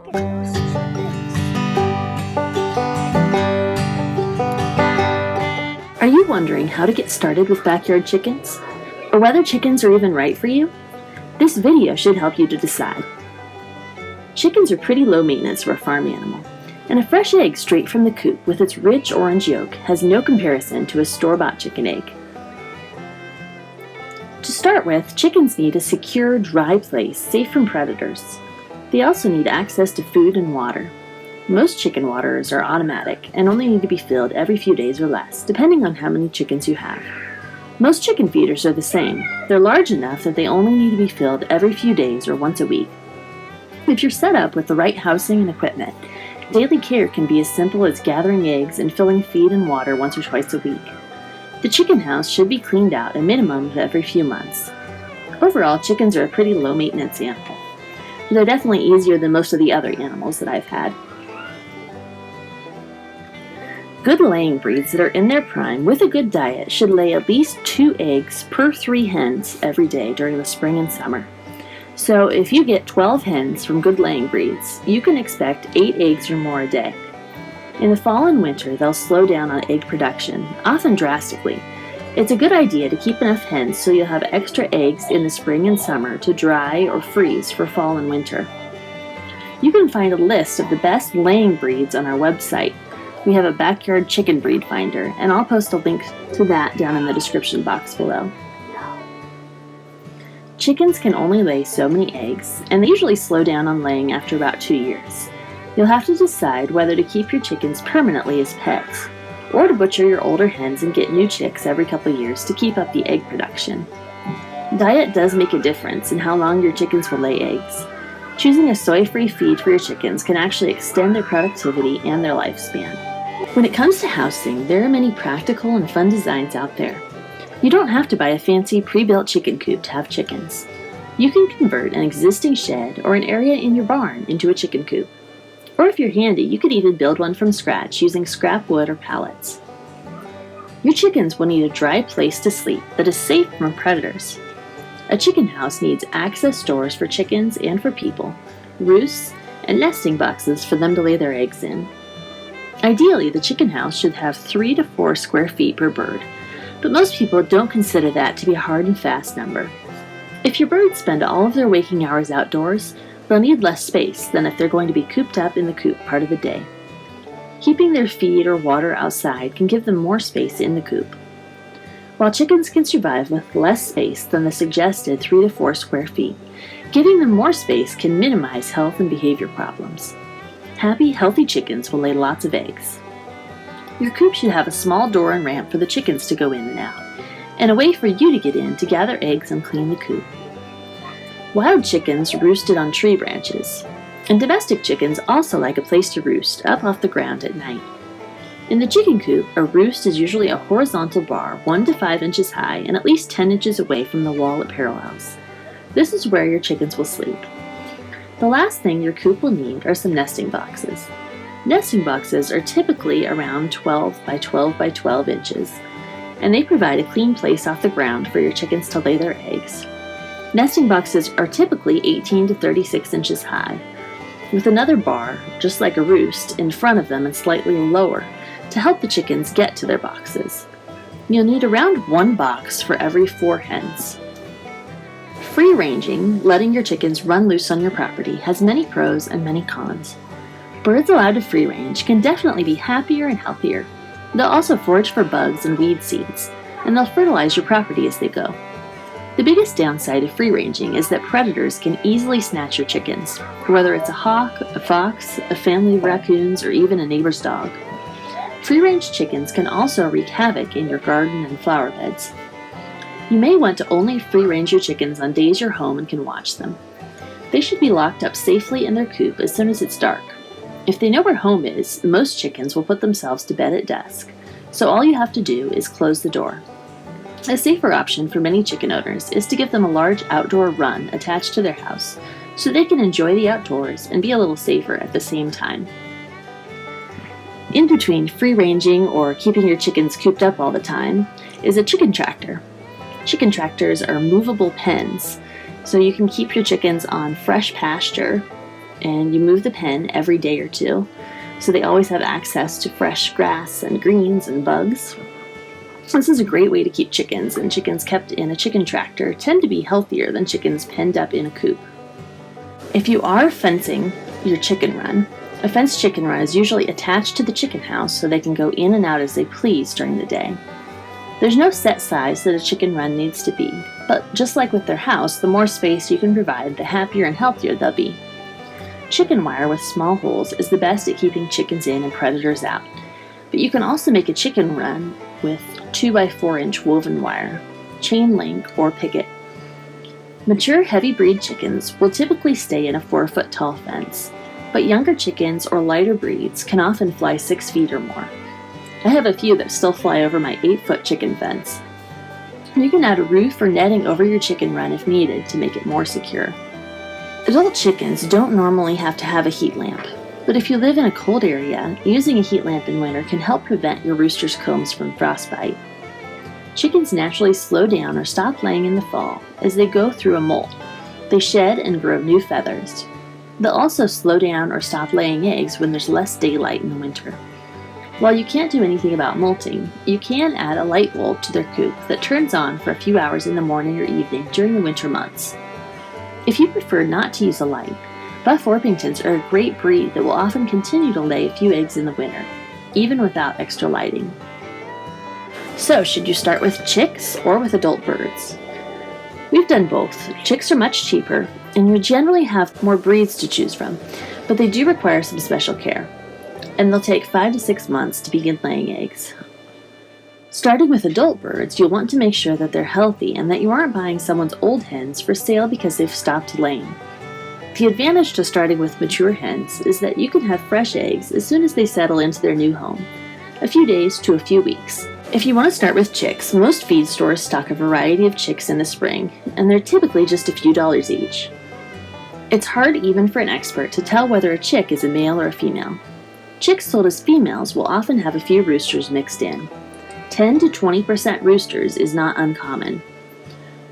Chicken Chickens. Are you wondering how to get started with backyard chickens? Or whether chickens are even right for you? This video should help you to decide. Chickens are pretty low maintenance for a farm animal, and a fresh egg straight from the coop with its rich orange yolk has no comparison to a store-bought chicken egg. To start with, chickens need a secure, dry place safe from predators. They also need access to food and water. Most chicken waters are automatic and only need to be filled every few days or less, depending on how many chickens you have. Most chicken feeders are the same. They're large enough that they only need to be filled every few days or once a week. If you're set up with the right housing and equipment, daily care can be as simple as gathering eggs and filling feed and water once or twice a week. The chicken house should be cleaned out a minimum of every few months. Overall, chickens are a pretty low-maintenance animal. They're definitely easier than most of the other animals that I've had. Good laying breeds that are in their prime with a good diet should lay at least 2 eggs per 3 hens every day during the spring and summer. So if you get 12 hens from good laying breeds, you can expect 8 eggs or more a day. In the fall and winter, they'll slow down on egg production, often drastically. It's a good idea to keep enough hens so you'll have extra eggs in the spring and summer to dry or freeze for fall and winter. You can find a list of the best laying breeds on our website. We have a backyard chicken breed finder, and I'll post a link to that down in the description box below. Chickens can only lay so many eggs, and they usually slow down on laying after about 2 years. You'll have to decide whether to keep your chickens permanently as pets, or to butcher your older hens and get new chicks every couple years to keep up the egg production. Diet does make a difference in how long your chickens will lay eggs. Choosing a soy-free feed for your chickens can actually extend their productivity and their lifespan. When it comes to housing, there are many practical and fun designs out there. You don't have to buy a fancy pre-built chicken coop to have chickens. You can convert an existing shed or an area in your barn into a chicken coop. Or if you're handy, you could even build one from scratch using scrap wood or pallets. Your chickens will need a dry place to sleep that is safe from predators. A chicken house needs access doors for chickens and for people, roosts, and nesting boxes for them to lay their eggs in. Ideally, the chicken house should have 3 to 4 square feet per bird, but most people don't consider that to be a hard and fast number. If your birds spend all of their waking hours outdoors, they'll need less space than if they're going to be cooped up in the coop part of the day. Keeping their feed or water outside can give them more space in the coop. While chickens can survive with less space than the suggested 3 to 4 square feet, giving them more space can minimize health and behavior problems. Happy, healthy chickens will lay lots of eggs. Your coop should have a small door and ramp for the chickens to go in and out, and a way for you to get in to gather eggs and clean the coop. Wild chickens roosted on tree branches, and domestic chickens also like a place to roost up off the ground at night. In the chicken coop, a roost is usually a horizontal bar 1 to 5 inches high and at least 10 inches away from the wall it parallels. This is where your chickens will sleep. The last thing your coop will need are some nesting boxes. Nesting boxes are typically around 12 by 12 by 12 inches, and they provide a clean place off the ground for your chickens to lay their eggs. Nesting boxes are typically 18 to 36 inches high, with another bar, just like a roost, in front of them and slightly lower to help the chickens get to their boxes. You'll need around 1 box for every 4 hens. Free-ranging, letting your chickens run loose on your property, has many pros and many cons. Birds allowed to free-range can definitely be happier and healthier. They'll also forage for bugs and weed seeds, and they'll fertilize your property as they go. The biggest downside of free-ranging is that predators can easily snatch your chickens, whether it's a hawk, a fox, a family of raccoons, or even a neighbor's dog. Free-range chickens can also wreak havoc in your garden and flower beds. You may want to only free-range your chickens on days you're home and can watch them. They should be locked up safely in their coop as soon as it's dark. If they know where home is, most chickens will put themselves to bed at dusk, so all you have to do is close the door. A safer option for many chicken owners is to give them a large outdoor run attached to their house so they can enjoy the outdoors and be a little safer at the same time. In between free-ranging or keeping your chickens cooped up all the time is a chicken tractor. Chicken tractors are movable pens, so you can keep your chickens on fresh pasture and you move the pen every day or two, so they always have access to fresh grass and greens and bugs. This is a great way to keep chickens, and chickens kept in a chicken tractor tend to be healthier than chickens penned up in a coop. If you are fencing your chicken run, a fenced chicken run is usually attached to the chicken house so they can go in and out as they please during the day. There's no set size that a chicken run needs to be, but just like with their house, the more space you can provide, the happier and healthier they'll be. Chicken wire with small holes is the best at keeping chickens in and predators out, but you can also make a chicken run with 2x4-inch woven wire, chain link, or picket. Mature heavy breed chickens will typically stay in a 4-foot tall fence, but younger chickens or lighter breeds can often fly 6 feet or more. I have a few that still fly over my 8-foot chicken fence. You can add a roof or netting over your chicken run if needed to make it more secure. Adult chickens don't normally have to have a heat lamp, but if you live in a cold area, using a heat lamp in winter can help prevent your rooster's combs from frostbite. Chickens naturally slow down or stop laying in the fall as they go through a molt. They shed and grow new feathers. They'll also slow down or stop laying eggs when there's less daylight in the winter. While you can't do anything about molting, you can add a light bulb to their coop that turns on for a few hours in the morning or evening during the winter months. If you prefer not to use a light, Buff Orpingtons are a great breed that will often continue to lay a few eggs in the winter, even without extra lighting. So, should you start with chicks or with adult birds? We've done both. Chicks are much cheaper, and you generally have more breeds to choose from, but they do require some special care, and they'll take 5 to 6 months to begin laying eggs. Starting with adult birds, you'll want to make sure that they're healthy and that you aren't buying someone's old hens for sale because they've stopped laying. The advantage to starting with mature hens is that you can have fresh eggs as soon as they settle into their new home, a few days to a few weeks. If you want to start with chicks, most feed stores stock a variety of chicks in the spring, and they're typically just a few dollars each. It's hard even for an expert to tell whether a chick is a male or a female. Chicks sold as females will often have a few roosters mixed in. 10 to 20% roosters is not uncommon.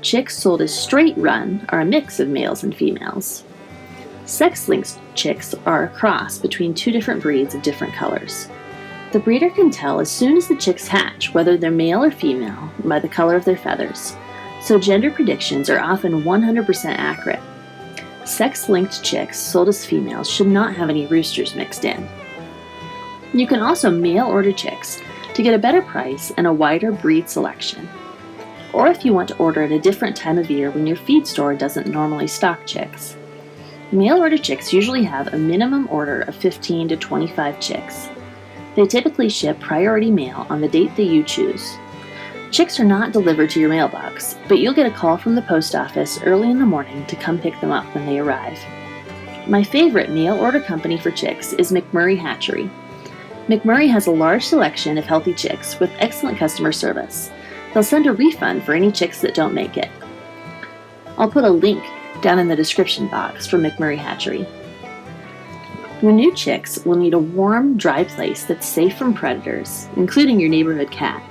Chicks sold as straight run are a mix of males and females. Sex-linked chicks are a cross between two different breeds of different colors. The breeder can tell as soon as the chicks hatch whether they're male or female by the color of their feathers, so gender predictions are often 100% accurate. Sex-linked chicks sold as females should not have any roosters mixed in. You can also mail order chicks to get a better price and a wider breed selection. Or if you want to order at a different time of year when your feed store doesn't normally stock chicks. Mail order chicks usually have a minimum order of 15 to 25 chicks. They typically ship priority mail on the date that you choose. Chicks are not delivered to your mailbox, but you'll get a call from the post office early in the morning to come pick them up when they arrive. My favorite mail order company for chicks is McMurray Hatchery. McMurray has a large selection of healthy chicks with excellent customer service. They'll send a refund for any chicks that don't make it. I'll put a link down in the description box for McMurray Hatchery. Your new chicks will need a warm, dry place that's safe from predators, including your neighborhood cat.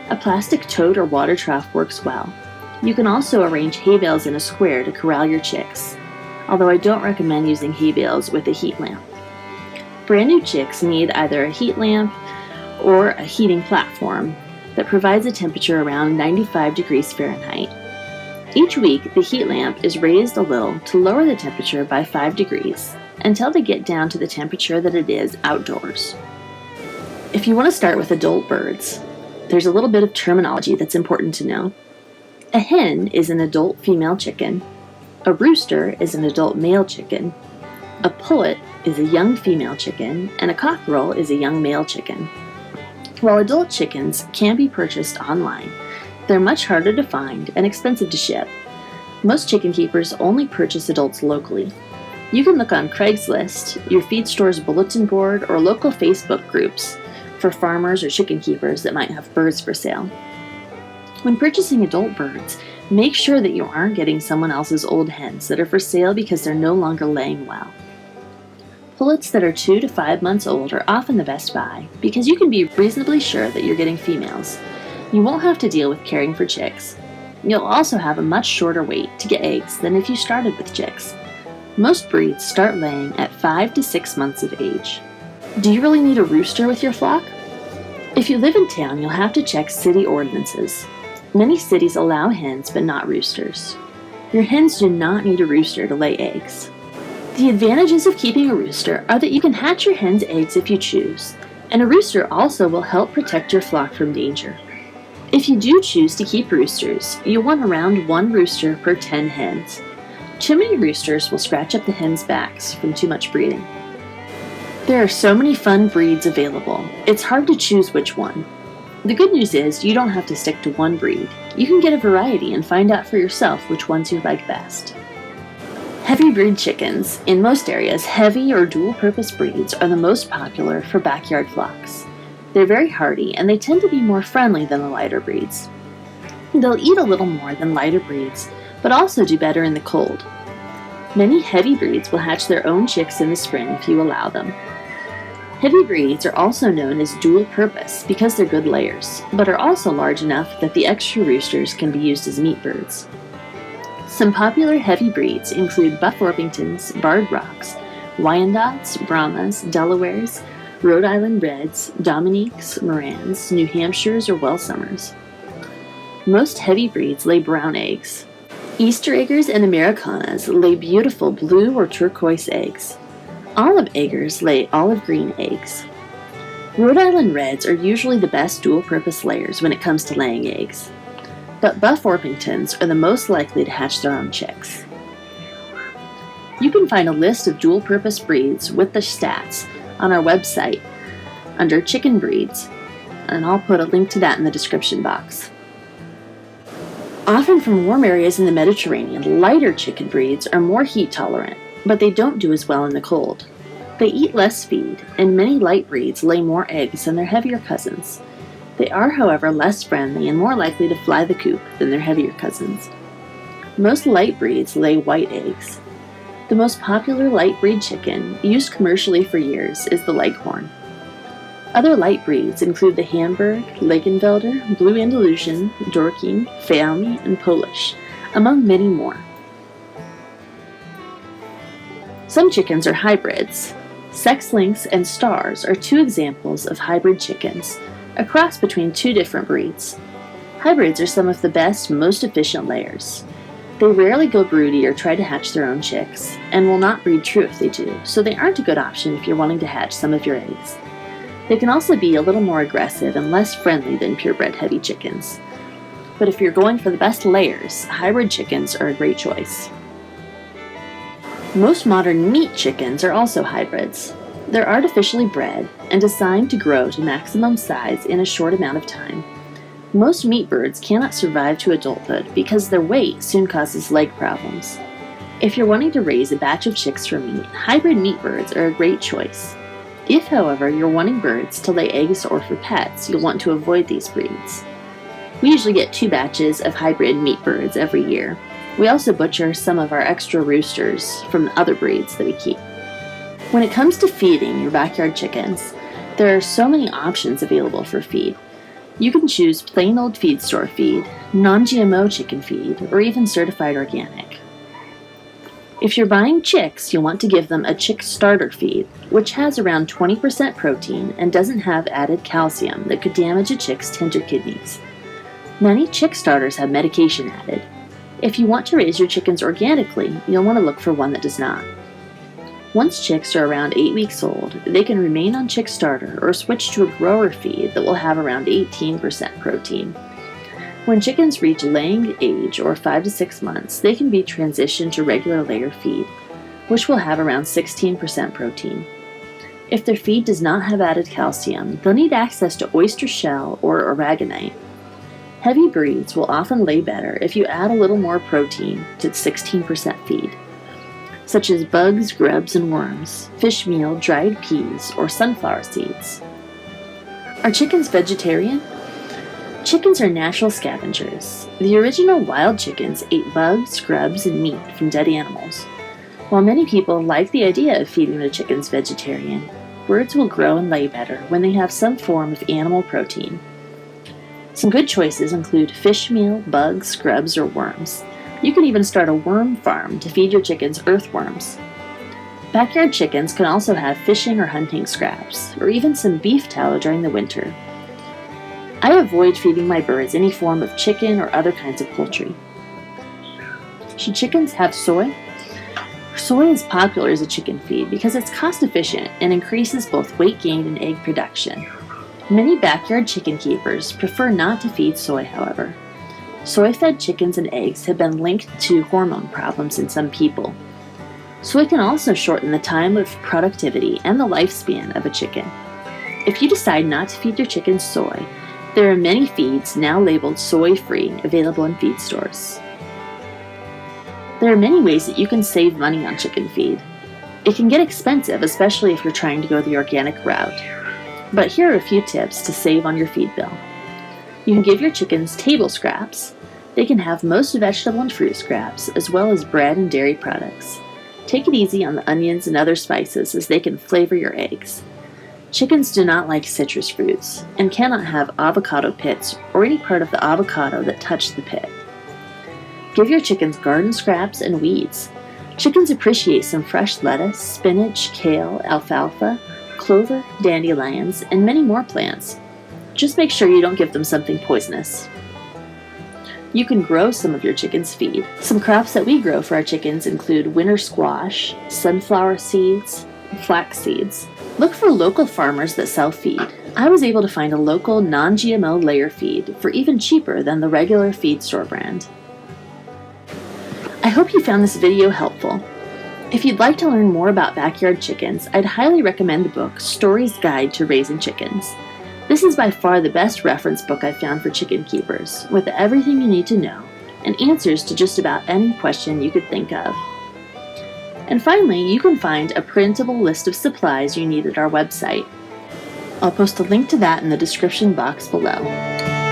A plastic tote or water trough works well. You can also arrange hay bales in a square to corral your chicks, although I don't recommend using hay bales with a heat lamp. Brand new chicks need either a heat lamp or a heating platform that provides a temperature around 95 degrees Fahrenheit. Each week, the heat lamp is raised a little to lower the temperature by 5 degrees until they get down to the temperature that it is outdoors. If you want to start with adult birds, there's a little bit of terminology that's important to know. A hen is an adult female chicken. A rooster is an adult male chicken. A pullet is a young female chicken, and a cockerel is a young male chicken. While adult chickens can be purchased online, they're much harder to find and expensive to ship. Most chicken keepers only purchase adults locally. You can look on Craigslist, your feed store's bulletin board, or local Facebook groups for farmers or chicken keepers that might have birds for sale. When purchasing adult birds, make sure that you aren't getting someone else's old hens that are for sale because they're no longer laying well. Pullets that are 2 to 5 months old are often the best buy because you can be reasonably sure that you're getting females. You won't have to deal with caring for chicks. You'll also have a much shorter wait to get eggs than if you started with chicks. Most breeds start laying at 5 to 6 months of age. Do you really need a rooster with your flock? If you live in town, you'll have to check city ordinances. Many cities allow hens but not roosters. Your hens do not need a rooster to lay eggs. The advantages of keeping a rooster are that you can hatch your hen's eggs if you choose, and a rooster also will help protect your flock from danger. If you do choose to keep roosters, you'll want around 1 rooster per 10 hens. Too many roosters will scratch up the hens' backs from too much breeding. There are so many fun breeds available, it's hard to choose which one. The good news is you don't have to stick to one breed. You can get a variety and find out for yourself which ones you like best. Heavy breed chickens. In most areas, heavy or dual-purpose breeds are the most popular for backyard flocks. They're very hardy and they tend to be more friendly than the lighter breeds. They'll eat a little more than lighter breeds, but also do better in the cold. Many heavy breeds will hatch their own chicks in the spring if you allow them. Heavy breeds are also known as dual-purpose because they're good layers, but are also large enough that the extra roosters can be used as meat birds. Some popular heavy breeds include Buff Orpingtons, Barred Rocks, Wyandottes, Brahmas, Delawares, Rhode Island Reds, Dominiques, Morans, New Hampshires, or Welsumers. Most heavy breeds lay brown eggs. Easter eggers and Americanas lay beautiful blue or turquoise eggs. Olive eggers lay olive green eggs. Rhode Island Reds are usually the best dual-purpose layers when it comes to laying eggs, but Buff Orpingtons are the most likely to hatch their own chicks. You can find a list of dual-purpose breeds with the stats on our website under Chicken Breeds, and I'll put a link to that in the description box. Often from warm areas in the Mediterranean, lighter chicken breeds are more heat tolerant, but they don't do as well in the cold. They eat less feed, and many light breeds lay more eggs than their heavier cousins. They are, however, less friendly and more likely to fly the coop than their heavier cousins. Most light breeds lay white eggs. The most popular light breed chicken, used commercially for years, is the Leghorn. Other light breeds include the Hamburg, Lagenvelder, Blue Andalusian, Dorking, Fayoumi, and Polish, among many more. Some chickens are hybrids. Sex Links and Stars are 2 examples of hybrid chickens, a cross between 2 different breeds. Hybrids are some of the best, most efficient layers. They rarely go broody or try to hatch their own chicks, and will not breed true if they do, so they aren't a good option if you're wanting to hatch some of your eggs. They can also be a little more aggressive and less friendly than purebred heavy chickens. But if you're going for the best layers, hybrid chickens are a great choice. Most modern meat chickens are also hybrids. They're artificially bred and designed to grow to maximum size in a short amount of time. Most meat birds cannot survive to adulthood because their weight soon causes leg problems. If you're wanting to raise a batch of chicks for meat, hybrid meat birds are a great choice. If, however, you're wanting birds to lay eggs or for pets, you'll want to avoid these breeds. We usually get 2 batches of hybrid meat birds every year. We also butcher some of our extra roosters from the other breeds that we keep. When it comes to feeding your backyard chickens, there are so many options available for feed. You can choose plain old feed store feed, non-GMO chicken feed, or even certified organic. If you're buying chicks, you'll want to give them a chick starter feed, which has around 20% protein and doesn't have added calcium that could damage a chick's tender kidneys. Many chick starters have medication added. If you want to raise your chickens organically, you'll want to look for one that does not. Once chicks are around 8 weeks old, they can remain on chick starter or switch to a grower feed that will have around 18% protein. When chickens reach laying age, or 5 to 6 months, they can be transitioned to regular layer feed, which will have around 16% protein. If their feed does not have added calcium, they'll need access to oyster shell or aragonite. Heavy breeds will often lay better if you add a little more protein to 16% feed, such as bugs, grubs, and worms, fish meal, dried peas, or sunflower seeds. Are chickens vegetarian? Chickens are natural scavengers. The original wild chickens ate bugs, grubs, and meat from dead animals. While many people like the idea of feeding their chickens vegetarian, birds will grow and lay better when they have some form of animal protein. Some good choices include fish meal, bugs, grubs, or worms. You can even start a worm farm to feed your chickens earthworms. Backyard chickens can also have fishing or hunting scraps, or even some beef tallow during the winter. I avoid feeding my birds any form of chicken or other kinds of poultry. Should chickens have soy? Soy is popular as a chicken feed because it's cost efficient and increases both weight gain and egg production. Many backyard chicken keepers prefer not to feed soy, however. Soy-fed chickens and eggs have been linked to hormone problems in some people. Soy can also shorten the time of productivity and the lifespan of a chicken. If you decide not to feed your chickens soy, there are many feeds now labeled soy-free available in feed stores. There are many ways that you can save money on chicken feed. It can get expensive, especially if you're trying to go the organic route. But here are a few tips to save on your feed bill. You can give your chickens table scraps. They can have most vegetable and fruit scraps, as well as bread and dairy products. Take it easy on the onions and other spices as they can flavor your eggs. Chickens do not like citrus fruits and cannot have avocado pits or any part of the avocado that touched the pit. Give your chickens garden scraps and weeds. Chickens appreciate some fresh lettuce, spinach, kale, alfalfa, clover, dandelions, and many more plants. Just make sure you don't give them something poisonous. You can grow some of your chickens' feed. Some crops that we grow for our chickens include winter squash, sunflower seeds, and flax seeds. Look for local farmers that sell feed. I was able to find a local non-GMO layer feed for even cheaper than the regular feed store brand. I hope you found this video helpful. If you'd like to learn more about backyard chickens, I'd highly recommend the book Story's Guide to Raising Chickens. This is by far the best reference book I've found for chicken keepers, with everything you need to know and answers to just about any question you could think of. And finally, you can find a printable list of supplies you need at our website. I'll post a link to that in the description box below.